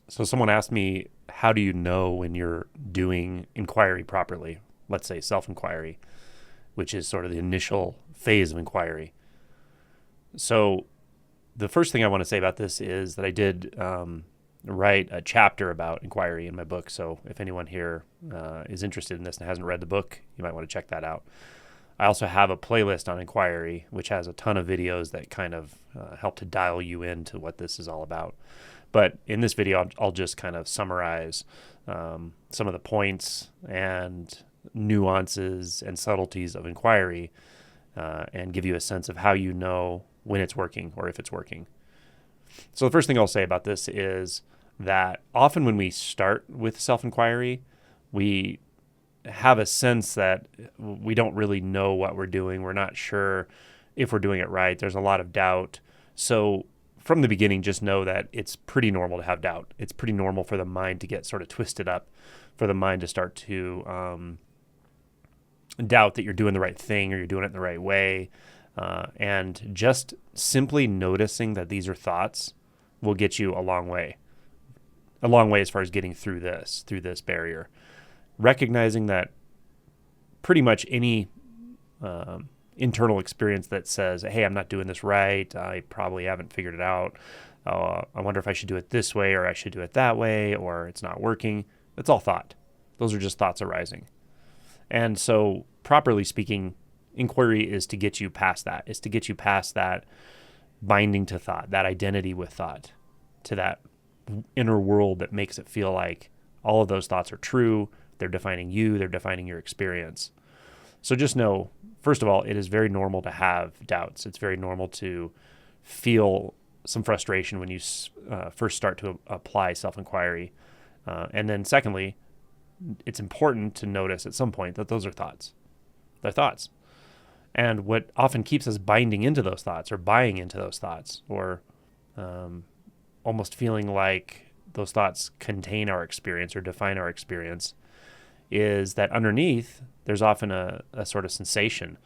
So someone asked me, how do you know when you're doing inquiry properly? Let's say self-inquiry, which is sort of the initial phase of inquiry. So the first thing I want to say about this is that I did write a chapter about inquiry in my book. So if anyone here is interested in this and hasn't read the book, you might want to check that out. I also have a playlist on inquiry, which has a ton of videos that kind of help to dial you into what this is all about. But in this video, I'll just kind of summarize some of the points and nuances and subtleties of inquiry and give you a sense of how you know when it's working or if it's working. So the first thing I'll say about this is that often when we start with self-inquiry, we have a sense that we don't really know what we're doing. We're not sure if we're doing it right. There's a lot of doubt. So from the beginning, just know that it's pretty normal to have doubt. It's pretty normal for the mind to get sort of twisted up, for the mind to start to doubt that you're doing the right thing or you're doing it the right way. And just simply noticing that these are thoughts will get you a long way as far as getting through this barrier. Recognizing that pretty much any internal experience that says, hey, I'm not doing this right, I probably haven't figured it out, I wonder if I should do it this way or I should do it that way, or it's not working, that's all thought. Those are just thoughts arising. And so, properly speaking, inquiry is to get you past that. It's to get you past that binding to thought, that identity with thought, to that inner world that makes it feel like all of those thoughts are true. They're defining you. They're defining your experience. So just know, first of all, it is very normal to have doubts. It's very normal to feel some frustration when you first start to apply self-inquiry. And then secondly, it's important to notice at some point that those are thoughts. They're thoughts. And what often keeps us binding into those thoughts or buying into those thoughts or almost feeling like those thoughts contain our experience or define our experience is that underneath there's often a sort of sensation,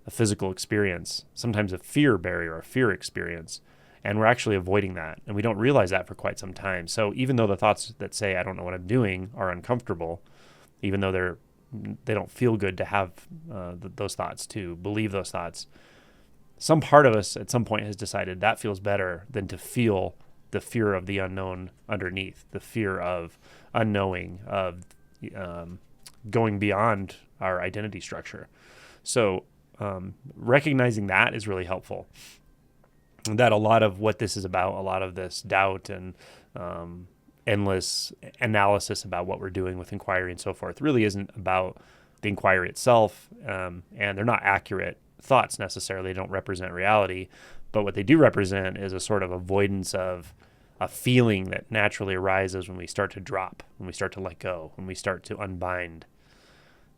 a physical experience, sometimes a fear barrier, a fear experience. And we're actually avoiding that. And we don't realize that for quite some time. So even though the thoughts that say, I don't know what I'm doing, are uncomfortable, even though they don't feel good to have those thoughts, to believe those thoughts, some part of us at some point has decided that feels better than to feel the fear of the unknown underneath, the fear of unknowing, of going beyond our identity structure. So recognizing that is really helpful. That a lot of what this is about, a lot of this doubt and endless analysis about what we're doing with inquiry and so forth, really isn't about the inquiry itself. And they're not accurate thoughts necessarily. They don't represent reality. But what they do represent is a sort of avoidance of a feeling that naturally arises when we start to drop, when we start to let go, when we start to unbind.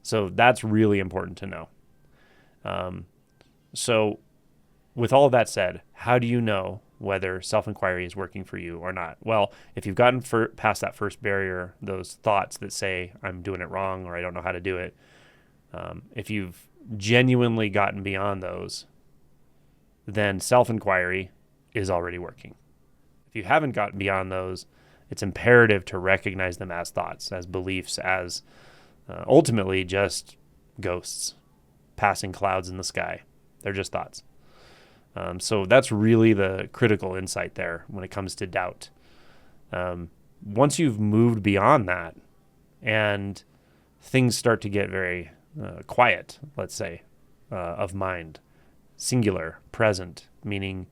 So that's really important to know. So with all of that said, how do you know whether self-inquiry is working for you or not? Well, if you've gotten past that first barrier, those thoughts that say, I'm doing it wrong or I don't know how to do it, if you've genuinely gotten beyond those, then self-inquiry is already working. If you haven't gotten beyond those, it's imperative to recognize them as thoughts, as beliefs, as ultimately just ghosts, passing clouds in the sky. They're just thoughts. So that's really the critical insight there when it comes to doubt. Once you've moved beyond that and things start to get very quiet, let's say, of mind, singular, present, meaning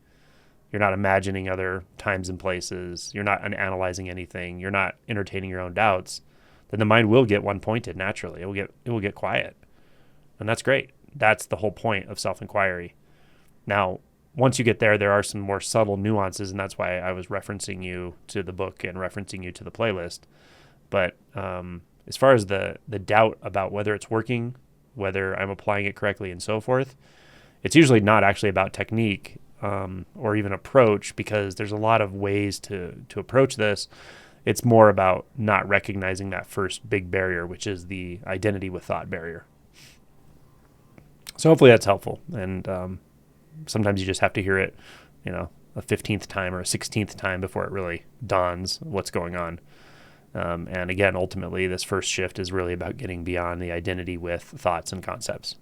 you're not imagining other times and places, you're not analyzing anything, you're not entertaining your own doubts, then the mind will get one-pointed naturally. It will get quiet. And that's great. That's the whole point of self-inquiry. Now, once you get there, there are some more subtle nuances, and that's why I was referencing you to the book and referencing you to the playlist. But as far as the doubt about whether it's working, whether I'm applying it correctly and so forth, it's usually not actually about technique or even approach, because there's a lot of ways to approach this. It's more about not recognizing that first big barrier, which is the identity with thought barrier. So hopefully that's helpful. And sometimes you just have to hear it, a 15th time or a 16th time before it really dawns what's going on. And again, ultimately, this first shift is really about getting beyond the identity with thoughts and concepts.